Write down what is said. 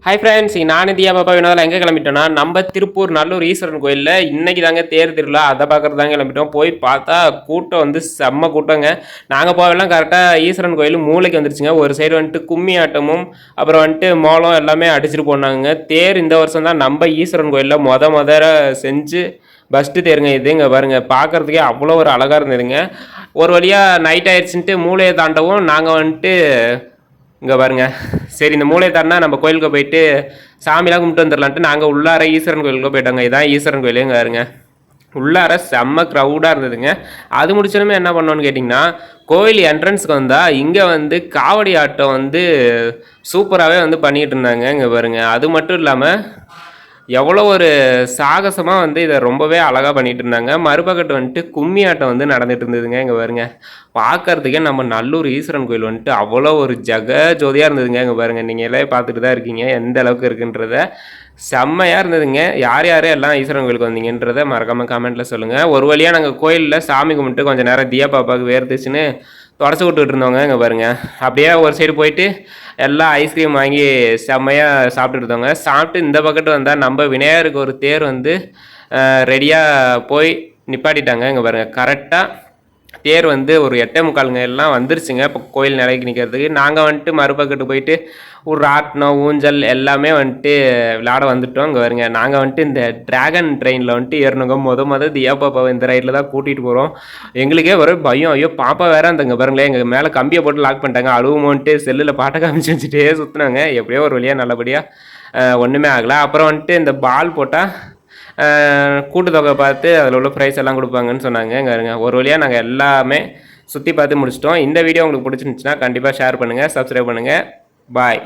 Hi friends, நான் தியா பாப்பா வினோதில் எங்கே கிளம்பிட்டோன்னா நம்ம திருப்பூர் நல்லூர் ஈஸ்வரன் கோயிலில் இன்றைக்கி தாங்க தேர் திருவிழா. அதை பார்க்குறது தாங்க கிளம்பிட்டோம். போய் பார்த்தா கூட்டம் வந்து செம்ம கூட்டங்க. நாங்கள் போகலாம் கரெக்டாக ஈஸ்வரன் கோயில் மூளைக்கு வந்துருச்சுங்க. ஒரு சைடு வந்துட்டு கும்மி ஆட்டமும் அப்புறம் வந்துட்டு மோளம் எல்லாமே அடிச்சுட்டு போனாங்க. தேர் இந்த வருஷம் தான் நம்ம ஈஸ்வரன் கோயிலில் முதல்ல செஞ்சு பஸ்ட்டு தேருங்க. இது இங்கே பாருங்கள், பார்க்குறதுக்கே அவ்வளோ ஒரு அழகாக இருந்ததுங்க. ஒரு வழியாக நைட் ஆயிடுச்சுன்ட்டு மூளையை தாண்டவும் நாங்கள் வந்துட்டு இங்கே பாருங்க, சரி இந்த மூளையை தாண்டா நம்ம கோயிலுக்கு போயிட்டு சாமிலாம் கும்பிட்டு வந்துடலான்ட்டு நாங்கள் உள்ளார ஈஸ்வரன் கோயிலுக்கு போயிட்டோங்க. இதான் ஈஸ்வரன் கோயிலே. இங்கே பாருங்க, உள்ளார செம்ம க்ரௌடாக இருந்ததுங்க. அது முடிச்சதுமே என்ன பண்ணோன்னு கேட்டிங்கன்னா, கோயில் என்ட்ரன்ஸுக்கு வந்தால் இங்கே வந்து காவடி ஆட்டம் வந்து சூப்பராகவே வந்து பண்ணிகிட்டு இருந்தாங்க. இங்கே பாருங்க, அது மட்டும் இல்லாமல் எவ்வளோ ஒரு சாகசமாக வந்து இதை ரொம்பவே அழகாக பண்ணிகிட்டு இருந்தாங்க. மறுபக்கத்து வந்துட்டு கும்மி ஆட்டம் வந்து நடந்துகிட்டு இருந்ததுங்க. இங்கே பாருங்க, பார்க்கறதுக்கே நம்ம நல்லூர் ஈஸ்வரன் கோயில் வந்துட்டு அவ்வளோ ஒரு ஜோதியாக இருந்ததுங்க. இங்கே பாருங்கள், நீங்கள் எல்லாம் பார்த்துட்டு தான் இருக்கீங்க எந்த அளவுக்கு இருக்குன்றத. செம்மையாக இருந்ததுங்க. யார் யார் எல்லாம் ஈஸ்வரன் கோயிலுக்கு வந்தீங்கன்றதை மறக்காமல் கமெண்ட்டில் சொல்லுங்கள். ஒரு வழியாக நாங்கள் கோயிலில் சாமி கும்பிட்டு கொஞ்சம் நேரம் தியா பாப்பாவுக்கு வேர்த்துச்சுன்னு தொடச்சி விட்டுட்டு இருந்தவங்க. இங்கே பாருங்கள், அப்படியே ஒரு சைடு போயிட்டு எல்லாம் ஐஸ்கிரீம் வாங்கி செம்மையாக சாப்பிட்டுட்டு இருந்தவங்க. சாப்பிட்டு இந்த பக்கத்து வந்தால் நம்ம விநாயகருக்கு ஒரு தேர் வந்து ரெடியாக போய் நிப்பாட்டிட்டாங்க. இங்கே பாருங்கள், கரெக்டாக தேர் வந்து ஒரு 8:45 எல்லாம் வந்துருச்சுங்க. இப்போ கோயில் நிலைக்கு நிற்கிறதுக்கு நாங்கள் வந்துட்டு மறுபக்கத்து போயிட்டு ஒரு ராட்டினம் ஊஞ்சல் எல்லாமே வந்துட்டு விளையாட வந்துட்டோம். இங்கே வருங்க, நாங்கள் வந்துட்டு இந்த ட்ராகன் ட்ரெயினில் வந்துட்டு ஏறணுங்க. மொதல் தியா பாப்பாவை இந்த ரைட்டில் தான் கூட்டிகிட்டு போகிறோம். எங்களுக்கே ஒரு பயம், ஐயோ பாப்பா வேற அந்த இங்கே பாருங்களேன், எங்கள் மேலே கம்பியை போட்டு லாக் பண்ணிட்டாங்க. அழுவுமோன்ட்டு செல்லில் பாட்டை காமிச்சு வச்சுட்டே சுற்றுனாங்க. எப்படியோ ஒரு வழியாக நல்லபடியாக ஒன்றுமே ஆகலை. அப்புறம் வந்துட்டு இந்த பால் போட்டால் கூட்டுத்தொகை பார்த்து அதில் உள்ள ப்ரைஸ் எல்லாம் கொடுப்பாங்கன்னு சொன்னாங்க. இங்கே இருங்க, ஒரு வழியாக நாங்கள் எல்லாமே சுற்றி பார்த்து முடிச்சிட்டோம். இந்த வீடியோ உங்களுக்கு பிடிச்சிருந்துச்சுன்னா கண்டிப்பாக ஷேர் பண்ணுங்கள், சப்ஸ்கிரைப் பண்ணுங்கள். பாய்.